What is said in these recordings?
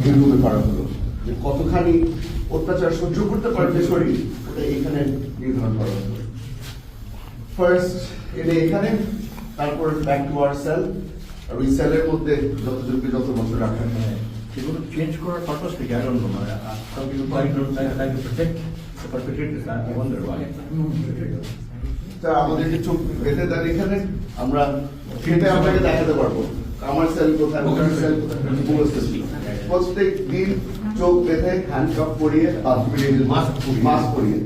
নির্মূল করা হলো। যে কতখানি অত্যাচার সহ্য করতে পারবে শরীর, ওটা এখানে নির্ধারণ করা হলো। ফার্স্ট এনে এখানে, তারপর ব্যাক টু আওয়ার সেল। আর ওই সেলের মধ্যে যতজনকে যত বছর রাখা হয় সেগুলো চেঞ্জ করার পারপাস থেকে I don't know, মানে some people try to protect the perpetrators. I wonder why. তা আমাদেরকে চোখ বেঁধে দেন এখানে, আমরা সেটা আপনাকে দেখাতে পারবো আমার সেল কোথায়, ওখানে সেল কোথায়, প্রত্যেক দিন চোখ বেঁধে হ্যান্ডকাপ পরিয়ে বাথরুমে নিয়ে যেত, মাস্ক পরিয়ে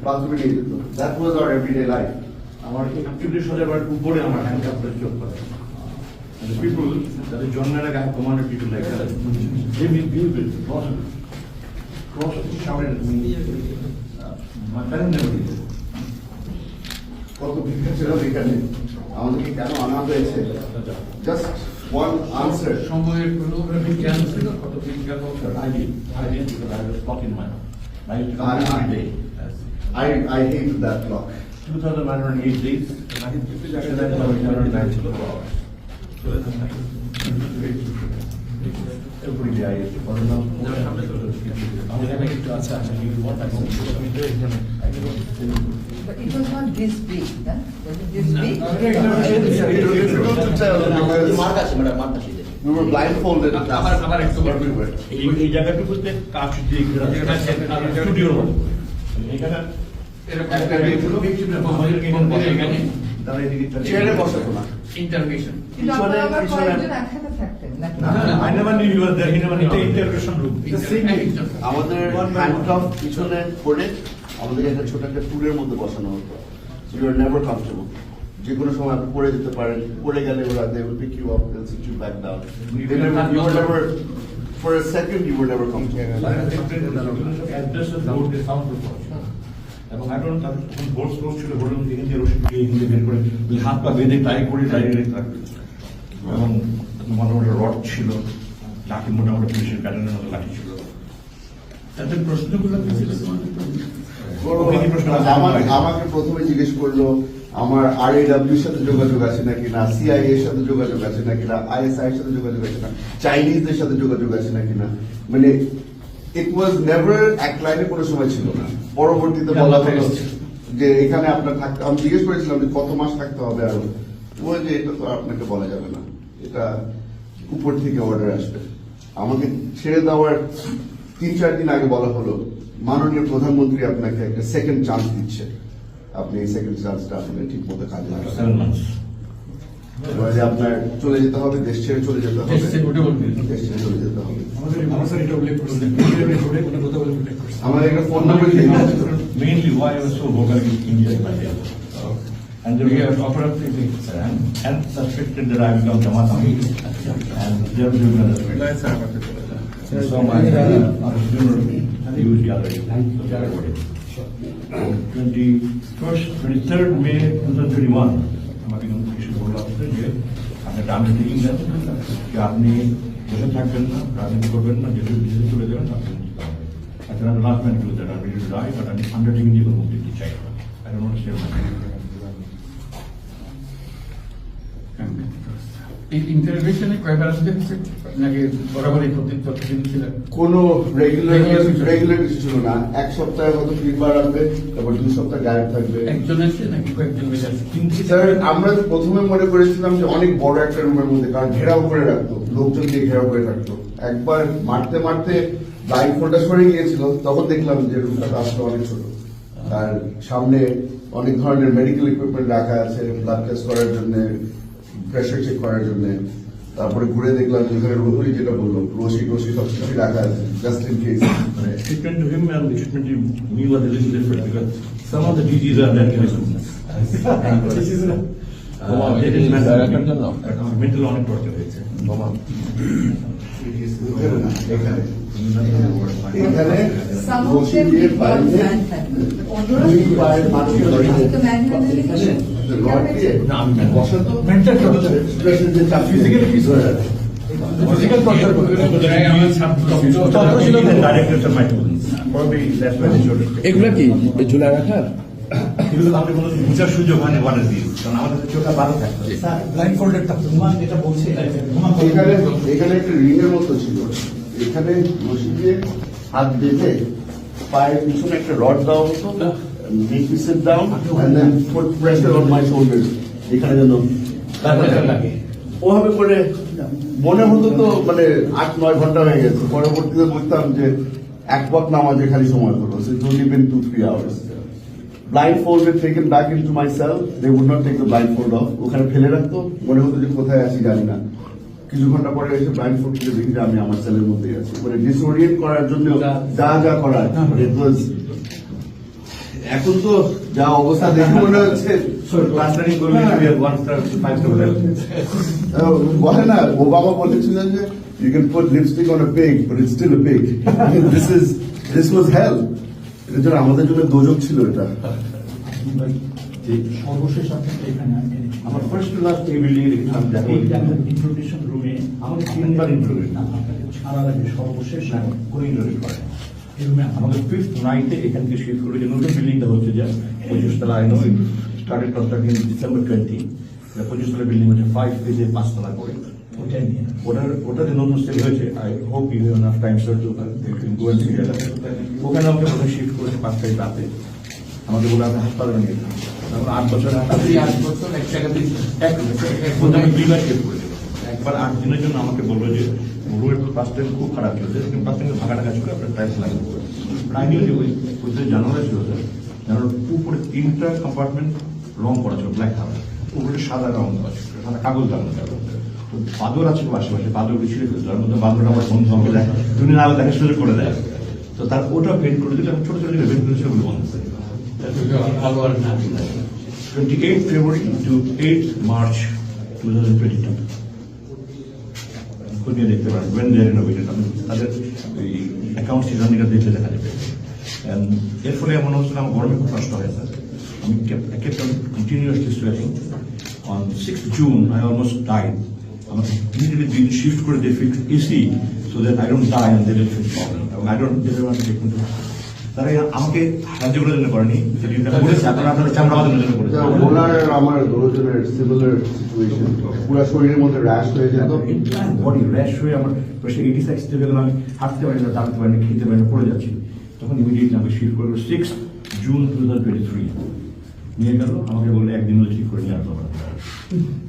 বাথরুমে নিয়ে যেত। That was our everyday life. আমার 41,000 উপরে আমার হ্যান্ডকাপ চোখ করে। And the people that is জন্মের আগে I have commanded people like that. They will deal with cross shouted at me. My parents never did it. কত ভিক্ষা ছিল এখানে, আমাদেরকে কেন আনা হয়েছে? Just one answer. সময়ের কোনো বিজ্ঞান ছিল কত বিজ্ঞান I did because I was stuck in my house. I used to come every day. I hate that clock. 2,908 days. And I think 2,909 ছিল hours. Every day I used to follow them. But it was not this big, huh? Was it this big? Difficult to tell because we were blindfolded everywhere. এই জায়গাটুকুতে কাজ দিয়ে স্টুডিওর মতো এখানে একটা ছিল, তারা এদিকে চেয়ারে বসাতো না। ইন্টারভিউশন কিন্তু আপনারা আবার কয়েকজন একসাথে থাকতেন, নাকি? I never knew you were there. He never knew. Interrogation room. আমাদের হ্যান্ডকাফ পিছনে করে আমাদের একটা ছোট একটা টুলের মধ্যে বসানো হতো। You are never comfortable. যে কোনো সময় আপনি পড়ে যেতে পারেন, পড়ে গেলে ওরা they will pick you up, they will sit you back down. You were never for a second you were never comfortable. Address of board is sound report. এবং I don't know কোন বোর্ড স্কোর ছিল, বোর্ডের মধ্যে হিন্দি রসিদ দিয়ে হিন্দি বের করে হাত পা বেঁধে টাই করে ডাইরেক্ট থাকবে। এবং মোটামুটি রড ছিল, লাঠি মোটামুটি পুলিশের প্যাটার্নের মতো লাঠি ছিল। তাদের প্রশ্নগুলো কি ছিল আমাকে প্রথমে জিজ্ঞেস করলো আমার RAW সাথে যোগাযোগ আছে নাকি না, CIA এর সাথে যোগাযোগ আছে নাকি না, ISI এর সাথে যোগাযোগ আছে না, চাইনিজদের সাথে যোগাযোগ আছে নাকি না। মানে ইট ওয়াজ নেভার এক লাইনে কোনো সময় ছিল না। পরবর্তীতে বলা হলো যে এখানে আপনার থাকতে, আমি জিজ্ঞেস করেছিলাম যে কত মাস থাকতে হবে, আরো ওই যে এটা তো আপনাকে বলা যাবে না, এটা উপর থেকে অর্ডার আসবে। আমাকে ছেড়ে দেওয়ার 3-4 দিন আগে বলা হলো মাননীয় প্রধানমন্ত্রী আপনাকে একটা সেকেন্ড চান্স দিচ্ছে, আপনি এই সেকেন্ড চান্সটা আপনি ঠিক মতো কাজে লাগাবেন। এবারে আপনার চলে যেতে হবে, দেশ ছেড়ে চলে যেতে হবে, দেশ ছেড়ে চলে যেতে হবে। আমাদের একটা phone number mainly why I was so vocal in India in my day. And we have operated and suspected that I become Jamaat Amir and they have given us so my huge gallery. 23rd May 2021 আমাকে কিছু বলল যে আপনি dance দিকেন দেন যে আপনি বসে থাকবেন না, রাজনীতি করবেন না, যেহেতু বিদেশে চলে যাবেন আপনি আচ্ছা আমি লাস্ট ম্যান টু দ্যাট আমি রাই বাট আমি আন্ডারটেকিং দিয়ে কোনো মুক্তি চাই না। I don't want to share my এই ইন্টারভিউশনে কয়বার আসতে হচ্ছে নাকি বরাবরই প্রতিদিন ছিল? কোনো রেগুলার কিছু ছিল না। এক সপ্তাহে হয়তো 3বার আসবে, তারপর 2 সপ্তাহ গায়েব থাকবে। একজন আসছে নাকি কয়েকজন মিলে আসছে? স্যার আমরা প্রথমে মনে করেছিলাম যে অনেক বড় একটা রুমের মধ্যে, কারণ ঘেরাও করে রাখতো, লোকজন দিয়ে ঘেরাও করে রাখতো। একবার মারতে মারতে লাইট ফোল্ডটা সরে গিয়েছিল, তখন দেখলাম যে রুমটা আসলে অনেক ছোট। আর সামনে অনেক ধরনের মেডিকেল ইকুইপমেন্ট রাখা আছে, ব্লাড টেস্ট করার জন্য, প্রেশার চেক করার জন্য। তারপরে ঘুরে দেখলাম যেখানে রুহুরি যেটা বললো, রশি সব কিছু রাখা আছে just in case. Treatment to him and treatment to me was a little different because some of the DGs are that kind of mental অনেক torture হয়েছে। এখানে Some of রশি them দিয়ে did not বাইরে manhandle. দুই পায়ের মাটি ধরে The manhandling. রড দিয়ে বসাতো, Mental torture. প্রেশার দিয়ে চাপ ফিজিক্যালি কি ধরে রাখে। Physical torture. Directors of my students. Probably that's why they showed it. এগুলা কি ঝুলা রাখার? এগুলো আমাদের কোনো বুঝার সুযোগ হয়নি ওয়াটার দিয়ে, কারণ আমাদের চোখটা ভালো থাকতো। ব্লাইন্ড ফোল্ডেড থাকতো, যেটা বলছে এখানে একটা রিং এর মতো ছিল, এখানে রশি দিয়ে হাত বেঁধে পায়ের পিছনে একটা রড দেওয়া হতো, make me sit down and then put pressure on my shoulders, এখানে যেন লাগে। ওভাবে করে মনে হতো তো মানে 8-9 ঘন্টা হয়ে গেছে। পরবর্তীতে বুঝতাম যে এক ওয়াক্ত নামাজে খালি সময় হলো, so it's only been 2-3 hours. Blindfolded taken back into my cell, they would not take the blindfold off, ওখানে ফেলে রাখতো, মনে হতো যে কোথায় আছি জানি না। কিছু ঘন্টা পরে এসে ব্লাইন্ডফোল্ড খুলে দেখি যে আমি আমার সেলের মধ্যেই আছি। মানে ডিসওরিয়েন্ট করার জন্য যা যা করার, it was এখন তো যা অবস্থা দেখে মনে হচ্ছে ক্লাস্টারিং করলে we have 1 star to 5 star hotel. বলে না, ওবামা বলেছিলেন যে you can put lipstick on a pig but it's still a pig. this was hell. এটা জন্য আমাদের জন্য দোজক ছিল এটা। সর্বশেষ আপনাকে এখানে এনেছি। আমার ফার্স্ট টু লাস্ট এই বিল্ডিং এ দেখলাম যে এইটা আমাদের ইন্ট্রোডিউশন রুমে আমাকে 3 বার ইন্টারভিউ না, আপনাকে ছাড়ার আগে সর্বশেষ করে ইন্টারভিউ করে এই রুমে আমাদের 5th নাইটে এখান থেকে শিফট করে যে নতুন বিল্ডিংটা হচ্ছে যে 25 তলা, I know it started constructing in December 20, 25 তলা বিল্ডিং হচ্ছে 5 ফেজে 5 তলা করে। ওটাই নিয়ে ওটা যে নতুন সেল হয়েছে, I hope you have enough time sir to go and see that. ওখানে আমাকে প্রথমে শিফট করেছে 5 তারিখ রাতে, আমাকে বলে আপনি হাসপাতালে নিয়ে যান। তখন 8 বছর এক জায়গাতে আমি 2 বার শিফট করেছিল। একবার 8 দিনের জন্য আমাকে বললো যে রোড ফার্স্ট টাইম খুব খারাপ চলছে, কিন্তু ফার্স্ট টাইম ভাঙা টাকা ছিল, আপনার টাইলস লাগবে। আই নিউ যে ওই জানালা ছিল স্যার, জানালার উপরে 3টা কম্পার্টমেন্ট রং করা ছিল ব্ল্যাক কালার, উপরে সাদা রং দেওয়া ছিল, সাদা কাগজ লাগানো ছিল। তো বাদর আছে আশেপাশে, বাদরকে ছিঁড়ে ফেলতো, তার মধ্যে বাদরটা আমার বন্ধু আমাকে দেয়, তুমি না দেখা সুযোগ করে দেয়। তো তার ওটা পেন্ট করে দিলে ছোট ছোট যে পেন্ট করেছিল ওগুলো বন্ধ করে দিল। 28 February to 8 March 2022 খুঁজে দেখতে পারেন when they are renovated, তাদের ওই অ্যাকাউন্ট সিজনটা দেখলে দেখা যাবে। এর ফলে মনে হচ্ছে আমার গরমে খুব কষ্ট হয় স্যার। আমি kept on continuously sweating. On 6th June I almost died. আমাকে immediately দিন শিফট করে দিয়ে fix AC so that I don't die and they will fix problem. এবং I don't didn't want to take into তারা আমাকে সাহায্য করার জন্য করেনি, আপনারা আপনাদের চামড়া বাঁধানোর জন্য করেছে। ওনার আমার দুজনের সিমিলার সিচুয়েশন, পুরো শরীরের মধ্যে র্যাশ হয়ে যেত, বডি র্যাশ হয়ে আমার প্রেশার 86 থেকে গেলাম, আমি হাঁটতে পারি না, দাঁড়াতে পারি না, খেতে পারি না, পড়ে যাচ্ছি। তখন ইমিডিয়েটলি আমাকে শিফট করলো 6 জুন 2023 নিয়ে গেল, আমাকে বললো একদিন ঠিক করে নিয়ে আসতে পারে।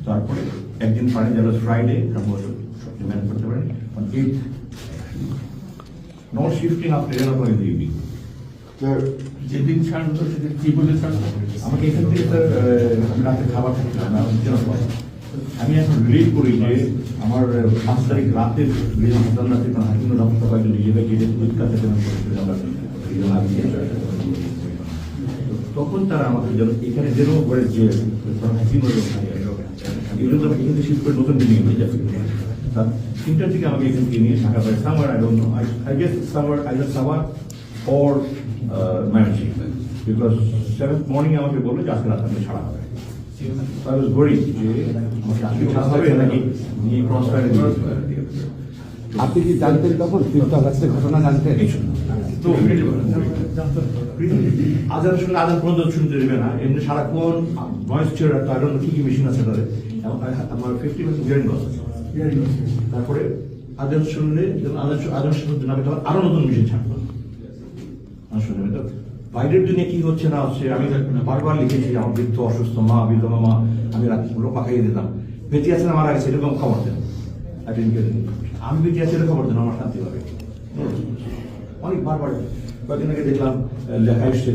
তারপরে একদিন পারে যারা ফ্রাইডে ম্যানেজ করতে পারেন, 8 not shifting after 11 in the evening। যেদিন ছাড়লো সেদিন কি বলে ছাড়লো? আমাকে এখান থেকে স্যার আমি রাতে খাবার খাচ্ছিলাম না, আমি এখন রিলেট করি যে আমার 5 তারিখ রাতে হাসপাতাল রাতে হাকিম ডক্টর কয়েকজন নিজেকে গিয়ে পরীক্ষা থেকে তখন তারা আমাকে যেন এখানে যেন করে যে হাকিম এই জন্য আমাকে এখানে শিফট করে নতুন বিল্ডিং হয়ে যাবে। তার 3টার দিকে আমাকে এখান থেকে নিয়ে ঢাকা পাই summer, I don't know, I guess summer either summer or managing, because 7th morning আমাকে বললো যে আজকে রাতে ছাড়া হবে। I was worried যে আমাকে আজকে ছাড়া হবে নাকি নিয়ে ক্রস ফায়ারে দিয়ে। আপনি কি জানতেন তখন 5th আগস্টের ঘটনা জানতেন? তো আজান শুনলে আজান পর্যন্ত শুনতে দেবে না, এমনি সারাক্ষণ ভয়েস চেয়ার একটা আরো কি কি মেশিন আছে তাদের, আমার 50% হিয়ারিং লস আছে। তারপরে আজান শুনলে আজান শুনতে না তখন আরো নতুন মেশিন ছাড়তো। আসলে বাইরের দুনিয়া কি হচ্ছে না হচ্ছে, আমি বারবার লিখেছি আমার বৃদ্ধ অসুস্থ মা, বিধবা মা, আমি রাত্রিগুলো পাকাইয়ে দিতাম, বেঁচে আছে না মারা গেছে এরকম খবর দেন, আমি বেঁচে আছি এরকম খবর দেন, আমার শান্তি হবে। অনেক বারবার কয়েকদিন আগে দেখলাম লেখা এসছে